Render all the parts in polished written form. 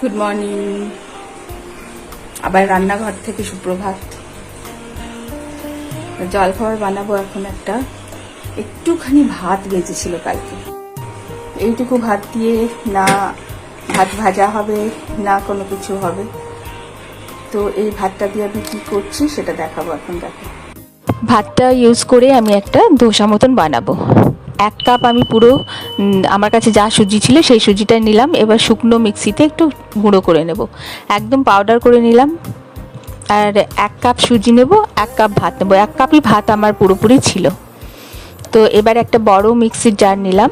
Good morning. আবার রান্নাঘর থেকে সুপ্রভাত। জলখাবার বানাবো এখন। একটুখানি ভাত বেঁচেছিল কালকে, এইটুকু ভাত দিয়ে না ভাত ভাজা হবে না কোনো কিছু হবে। তো এই ভাতটা দিয়ে আমি কি করছি সেটা দেখাবো এখন। দেখো, ভাতটা ইউজ করে আমি একটা ধোসা মতন বানাবো। 1 কাপ আমি পুরো আমার কাছে যা সুজি ছিল সেই সুজিটাই নিলাম। এবার শুকনো মিক্সিতে একটু গুঁড়ো করে নেব, একদম পাউডার করে নিলাম। আর 1 কাপ সুজি নেব, 1 কাপ ভাত নেব। 1 কাপই ভাত আমার পুরোপুরি ছিল। তো এবার একটা বড় মিক্সির জার নিলাম,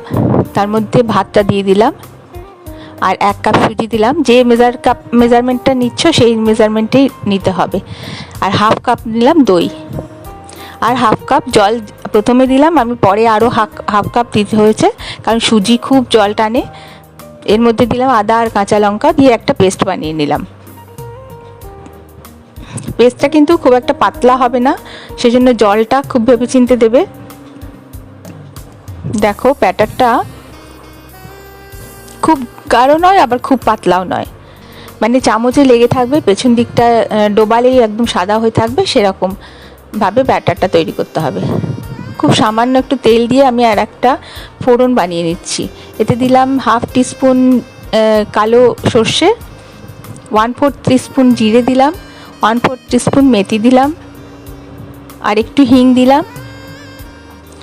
তার মধ্যে ভাতটা দিয়ে দিলাম আর 1 কাপ সুজি দিলাম। যে মেজারমেন্টটা নিচ্ছ সেই মেজারমেন্টেই নিতে হবে। আর 1/2 কাপ নিলাম দই, আর 1/2 কাপ জল প্রথমে দিলাম, আমি পরে আরও 1/2 কাপ দিতে হয়েছে কারণ সুজি খুব জল টানে। এর মধ্যে দিলাম আদা আর কাঁচা লঙ্কা দিয়ে একটা পেস্ট বানিয়ে নিলাম। পেস্টটা কিন্তু খুব একটা পাতলা হবে না, সেজন্য জলটা খুব ভেবেচিন্তে দেবে। দেখো, ব্যাটারটা খুব গাঢ় নয় আবার খুব পাতলাও নয়, মানে চামচে লেগে থাকবে, পেছন দিকটা ডোবালেই একদম সাদা হয়ে থাকবে, সেরকম ভাবে ব্যাটারটা তৈরি করতে হবে। খুব সামান্য একটু তেল দিয়ে আমি আর একটা ফোড়ন বানিয়ে নিচ্ছি। এতে দিলাম 1/2 টিস্পুন কালো সর্ষে, 1/4 টিস্পুন জিরে দিলাম, 1/4 টিস্পুন মেথি দিলাম, আর একটু হিং দিলাম।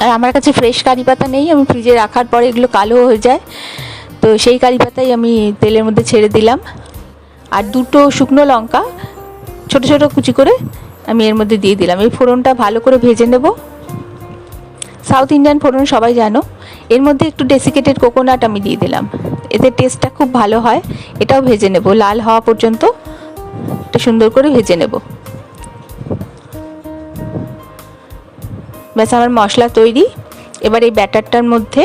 আর আমার কাছে ফ্রেশ কারি পাতা নেই, আমি ফ্রিজে রাখার পরে এগুলো কালো হয়ে যায়, তো সেই কারি পাতাই আমি তেলের মধ্যে ছেড়ে দিলাম। আর 2টো শুকনো লঙ্কা ছোট ছোট কুচি করে আমি এর মধ্যে দিয়ে দিলাম। এই ফোড়নটা ভালো করে ভেজে নেব। সাউথ ইন্ডিয়ান ফোড়ন সবাই জানো। এর মধ্যে একটু ডেসিকেটেড কোকোনাট আমি দিয়ে দিলাম, এতে টেস্টটা খুব ভালো হয়। এটাও ভেজে নেব, লাল হওয়া পর্যন্ত এটা সুন্দর করে ভেজে নেব। ব্যাস, আমার মশলা তৈরি। এবার এই ব্যাটারটার মধ্যে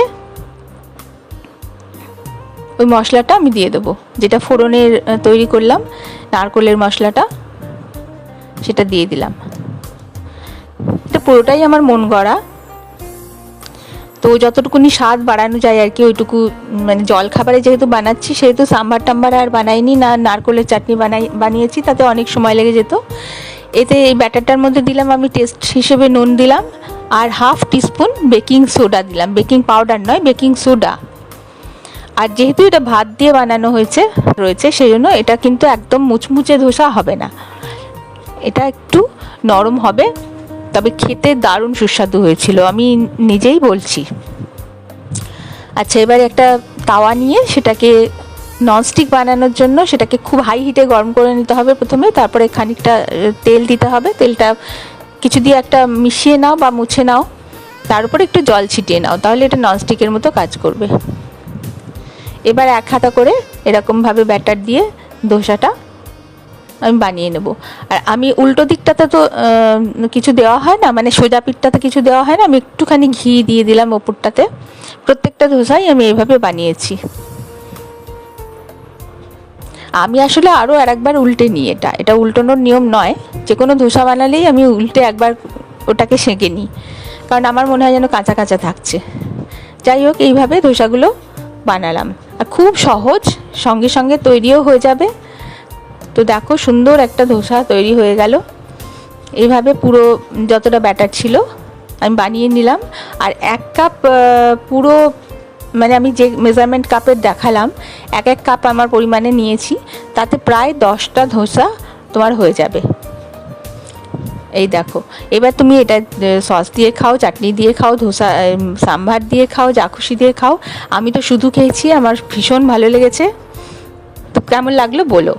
ওই মশলাটা আমি দিয়ে দেবো, যেটা ফোড়নের তৈরি করলাম, নারকেলের মশলাটা, সেটা দিয়ে দিলাম। এটা পুরোটাই আমার মন গড়া, তো যতটুকুনি স্বাদ বাড়ানো যায় আর কি ওইটুকু। মানে জল খাবারে যেহেতু বানাচ্ছি, সেহেতু সাম্বার টাম্বার আর বানাইনি, না নারকেলের চাটনি বানিয়েছি, তাতে অনেক সময় লেগে যেত। এতে এই ব্যাটারটার মধ্যে দিলাম আমি টেস্ট হিসেবে নুন দিলাম, আর 1/2 টিস্পুন বেকিং সোডা দিলাম, বেকিং পাউডার নয়, বেকিং সোডা। আর যেহেতু এটা ভাত দিয়ে বানানো রয়েছে সেই জন্য এটা কিন্তু একদম মুচমুচে ধোসা হবে না, এটা একটু নরম হবে, তবে খেতে দারুণ সুস্বাদু হয়েছিল, আমি নিজেই বলছি। আচ্ছা, এবার একটা তাওয়া নিয়ে সেটাকে ননস্টিক বানানোর জন্য সেটাকে খুব হাই হিটে গরম করে নিতে হবে প্রথমে, তারপরে খানিকটা তেল দিতে হবে। তেলটা কিছু দিয়ে একটা মিশিয়ে নাও বা মুছে নাও, তার উপরে একটু জল ছিটিয়ে নাও, তাহলে এটা ননস্টিকের মতো কাজ করবে। এবার 1 হাতা করে এরকমভাবে ব্যাটার দিয়ে ধোসাটা আমি বানিয়ে নেব। আর আমি উল্টো দিকটাতে তো কিছু দেওয়া হয় না, মানে সোজা পিঠটাতে কিছু দেওয়া হয় না, আমি একটুখানি ঘি দিয়ে দিলাম ওপরটাতে। প্রত্যেকটা ধোসাই আমি এইভাবে বানিয়েছি। আমি আসলে আরও আরেকবার উল্টে নিই, এটা উল্টানোর নিয়ম নয়, যে কোনো ধোসা বানালেই আমি উল্টে একবার ওটাকে সেঁকে নিই, কারণ আমার মনে হয় যেন কাঁচা কাঁচা থাকছে। যাই হোক, এইভাবে ধোসাগুলো বানালাম, আর খুব সহজ, সঙ্গে সঙ্গে তৈরিও হয়ে যাবে। তো দেখো, সুন্দর একটা ধোসা তৈরি হয়ে গেল। এইভাবে পুরো যতটা ব্যাটার ছিল আমি বানিয়ে নিলাম। আর 1 কাপ পুরো, মানে আমি যে মেজারমেন্ট কাপের দেখালাম, 1 কাপ আমার পরিমাণে নিয়েছি, তাতে প্রায় 10টা ধোসা তোমার হয়ে যাবে। এই দেখো, এবার তুমি এটা সস দিয়ে খাও, চাটনি দিয়ে খাও, ধোসা সাম্বার দিয়ে খাও, যা খুশি দিয়ে খাও। আমি তো শুধু খেয়েছি, আমার ভীষণ ভালো লেগেছে। তো কেমন লাগলো বলো।